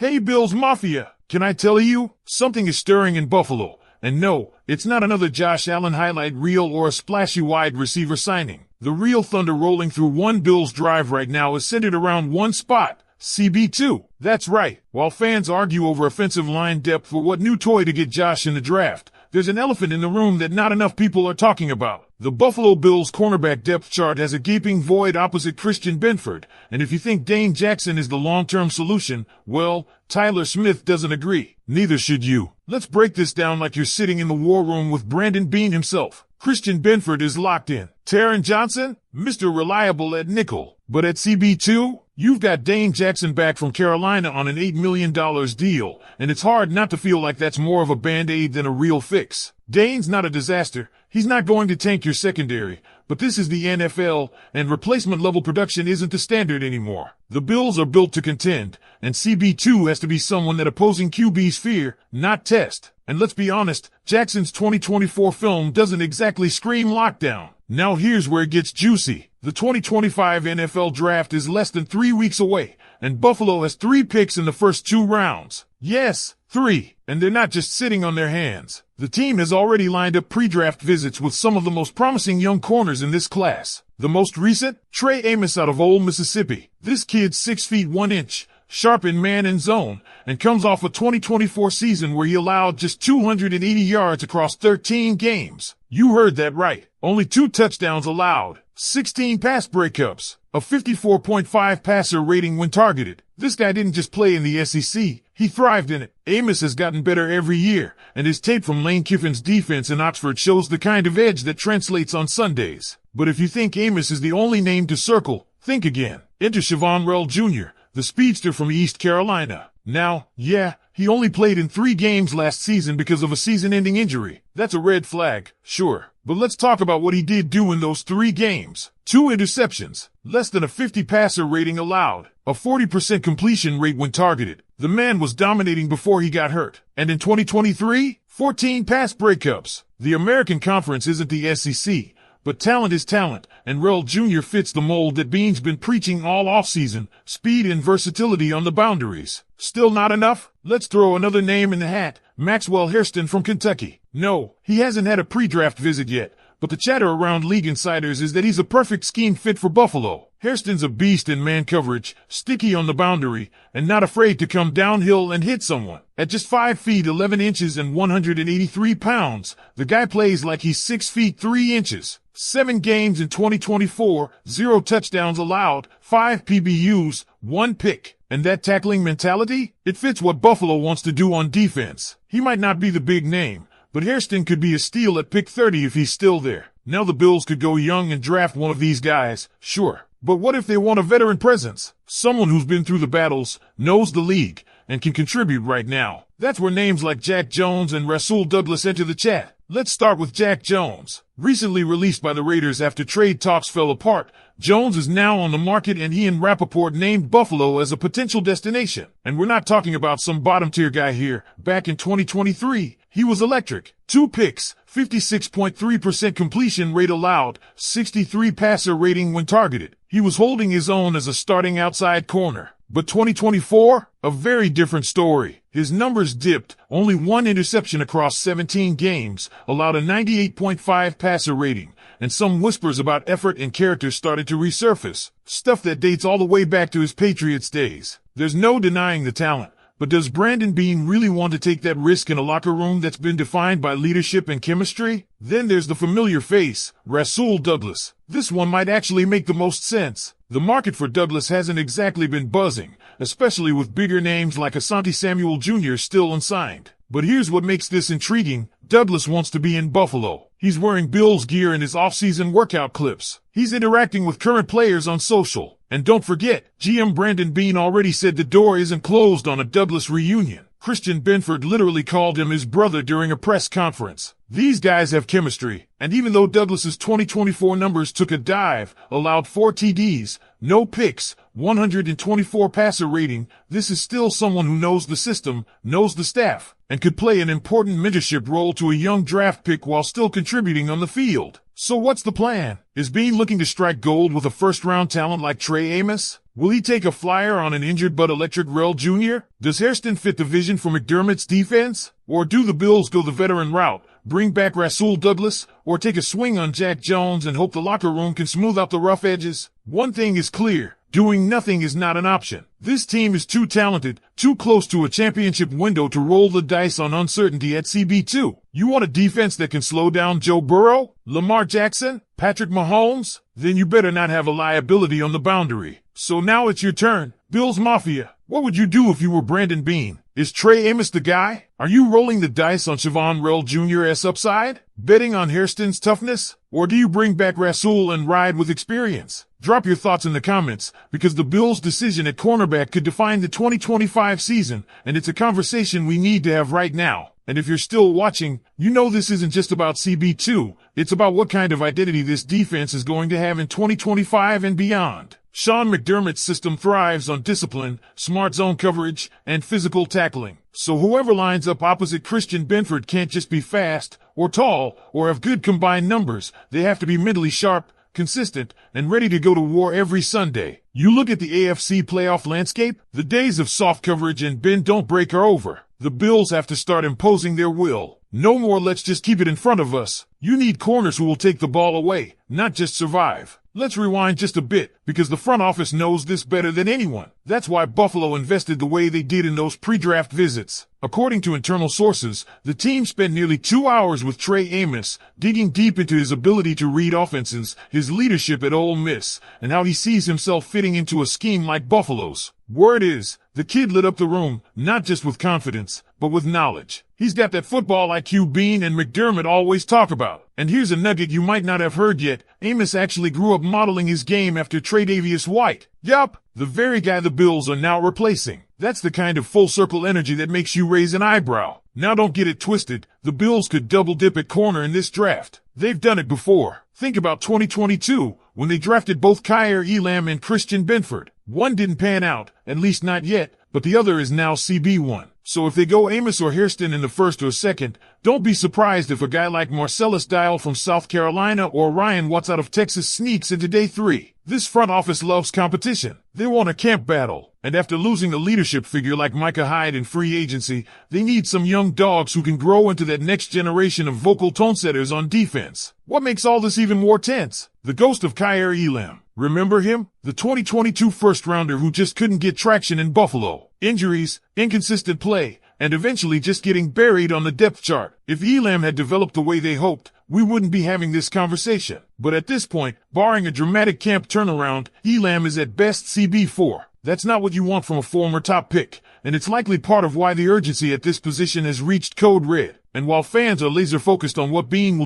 Hey Bills Mafia, can I tell you? Something is stirring in Buffalo. And no, it's not another Josh Allen highlight reel or a splashy wide receiver signing. The real thunder rolling through one Bills drive right now is centered around one spot. CB2. That's right. While fans argue over offensive line depth for what new toy to get Josh in the draft, there's an elephant in the room that not enough people are talking about. The Buffalo Bills cornerback depth chart has a gaping void opposite Christian Benford, and if you think Dane Jackson is the long-term solution, well, Tyler Smith doesn't agree. Neither should you. Let's break this down like you're sitting in the war room with Brandon Beane himself. Christian Benford is locked in. Taron Johnson, Mr. Reliable at nickel. But at CB2, you've got Dane Jackson back from Carolina on an $8 million deal, and it's hard not to feel like that's more of a Band-Aid than a real fix. Dane's not a disaster. He's not going to tank your secondary, but this is the NFL, and replacement-level production isn't the standard anymore. The Bills are built to contend, and CB2 has to be someone that opposing QBs fear, not test. And let's be honest, Jackson's 2024 film doesn't exactly scream lockdown. Now here's where it gets juicy. The 2025 NFL Draft is less than 3 weeks away, and Buffalo has 3 picks in the first 2 rounds. Yes, 3. And they're not just sitting on their hands. The team has already lined up pre-draft visits with some of the most promising young corners in this class. The most recent, Trey Amos out of Ole Mississippi. This kid's 6 feet 1 inch, sharp in man and zone, and comes off a 2024 season where he allowed just 280 yards across 13 games. You heard that right. Only 2 touchdowns allowed, 16 pass breakups, a 54.5 passer rating when targeted. This guy didn't just play in the SEC, he thrived in it. Amos has gotten better every year, and his tape from Lane Kiffin's defense in Oxford shows the kind of edge that translates on Sundays. But if you think Amos is the only name to circle, think again. Enter Siobhan Rell Jr., the speedster from East Carolina. Now, yeah, he only played in 3 games last season because of a season-ending injury. That's a red flag, sure. But let's talk about what he did do in those 3 games. 2 interceptions, less than a 50 passer rating allowed, a 40% completion rate when targeted. The man was dominating before he got hurt. And in 2023, 14 pass breakups. The American Conference isn't the SEC, but talent is talent, and Rell Jr. fits the mold that Beane's been preaching all offseason, speed and versatility on the boundaries. Still not enough? Let's throw another name in the hat, Maxwell Hairston from Kentucky. No, he hasn't had a pre-draft visit yet, but the chatter around league insiders is that he's a perfect scheme fit for Buffalo. Hairston's a beast in man coverage, sticky on the boundary, and not afraid to come downhill and hit someone. At just 5 feet 11 inches and 183 pounds, the guy plays like he's 6 feet 3 inches. 7 games in 2024, 0 touchdowns allowed, 5 PBUs, 1 pick. And that tackling mentality? It fits what Buffalo wants to do on defense. He might not be the big name, but Hairston could be a steal at pick 30 if he's still there. Now the Bills could go young and draft one of these guys, sure. But what if they want a veteran presence? Someone who's been through the battles, knows the league, and can contribute right now. That's where names like Jack Jones and Rasul Douglas enter the chat. Let's start with Jack Jones. Recently released by the Raiders after trade talks fell apart, Jones is now on the market, and he and Rappaport named Buffalo as a potential destination. And we're not talking about some bottom-tier guy here. Back in 2023, he was electric. 2 picks, 56.3% completion rate allowed, 63 passer rating when targeted. He was holding his own as a starting outside corner. But 2024? A very different story. His numbers dipped, only 1 interception across 17 games, allowed a 98.5 passer rating, and some whispers about effort and character started to resurface. Stuff that dates all the way back to his Patriots days. There's no denying the talent. But does Brandon Beane really want to take that risk in a locker room that's been defined by leadership and chemistry? Then there's the familiar face, Rasul Douglas. This one might actually make the most sense. The market for Douglas hasn't exactly been buzzing, especially with bigger names like Asante Samuel Jr. still unsigned. But here's what makes this intriguing. Douglas wants to be in Buffalo. He's wearing Bills gear in his off-season workout clips. He's interacting with current players on social. And don't forget, GM Brandon Beane already said the door isn't closed on a Douglas reunion. Christian Benford literally called him his brother during a press conference. These guys have chemistry, and even though Douglas's 2024 numbers took a dive, allowed 4 TDs, no picks, 124 passer rating, this is still someone who knows the system, knows the staff, and could play an important mentorship role to a young draft pick while still contributing on the field. So what's the plan? Is Bean looking to strike gold with a first-round talent like Trey Amos? Will he take a flyer on an injured but electric Rel Jr.? Does Hairston fit the vision for McDermott's defense? Or do the Bills go the veteran route, bring back Rasul Douglas, or take a swing on Jack Jones and hope the locker room can smooth out the rough edges? One thing is clear. Doing nothing is not an option. This team is too talented, too close to a championship window to roll the dice on uncertainty at CB2. You want a defense that can slow down Joe Burrow, Lamar Jackson, Patrick Mahomes? Then you better not have a liability on the boundary. So now it's your turn. Bills Mafia, what would you do if you were Brandon Bean? Is Trey Amos the guy? Are you rolling the dice on Siobhan Rel Jr.'s upside? Betting on Hairston's toughness? Or do you bring back Rasul and ride with experience? Drop your thoughts in the comments, because the Bills' decision at cornerback could define the 2025 season, and it's a conversation we need to have right now. And if you're still watching, you know this isn't just about CB2, it's about what kind of identity this defense is going to have in 2025 and beyond. Sean McDermott's system thrives on discipline, smart zone coverage, and physical tackling. So whoever lines up opposite Christian Benford can't just be fast, or tall, or have good combined numbers. They have to be mentally sharp, consistent, and ready to go to war every Sunday. You look at the AFC playoff landscape, the days of soft coverage and bend don't break are over. The Bills have to start imposing their will. No more let's just keep it in front of us. You need corners who will take the ball away, not just survive. Let's rewind just a bit, because the front office knows this better than anyone. That's why Buffalo invested the way they did in those pre-draft visits. According to internal sources, the team spent nearly 2 hours with Trey Amos, digging deep into his ability to read offenses, his leadership at Ole Miss, and how he sees himself fitting into a scheme like Buffalo's. Word is, the kid lit up the room, not just with confidence, but with knowledge. He's got that football IQ Bean and McDermott always talk about. And here's a nugget you might not have heard yet. Amos actually grew up modeling his game after Tre'Davious White. Yup, the very guy the Bills are now replacing. That's the kind of full circle energy that makes you raise an eyebrow. Now don't get it twisted. The Bills could double dip at corner in this draft. They've done it before. Think about 2022, when they drafted both Kaiir Elam and Christian Benford. One didn't pan out, at least not yet, but the other is now CB1. So if they go Amos or Hairston in the first or second, don't be surprised if a guy like Marcellus Dial from South Carolina or Ryan Watts out of Texas sneaks into day 3. This front office loves competition. They want a camp battle. And after losing a leadership figure like Micah Hyde in free agency, they need some young dogs who can grow into that next generation of vocal tone setters on defense. What makes all this even more tense? The ghost of Kaiir Elam. Remember him? The 2022 first-rounder who just couldn't get traction in Buffalo. Injuries, inconsistent play, and eventually just getting buried on the depth chart. If Elam had developed the way they hoped, we wouldn't be having this conversation. But at this point, barring a dramatic camp turnaround, Elam is at best CB4. That's not what you want from a former top pick, and it's likely part of why the urgency at this position has reached code red. And while fans are laser focused on what Bean will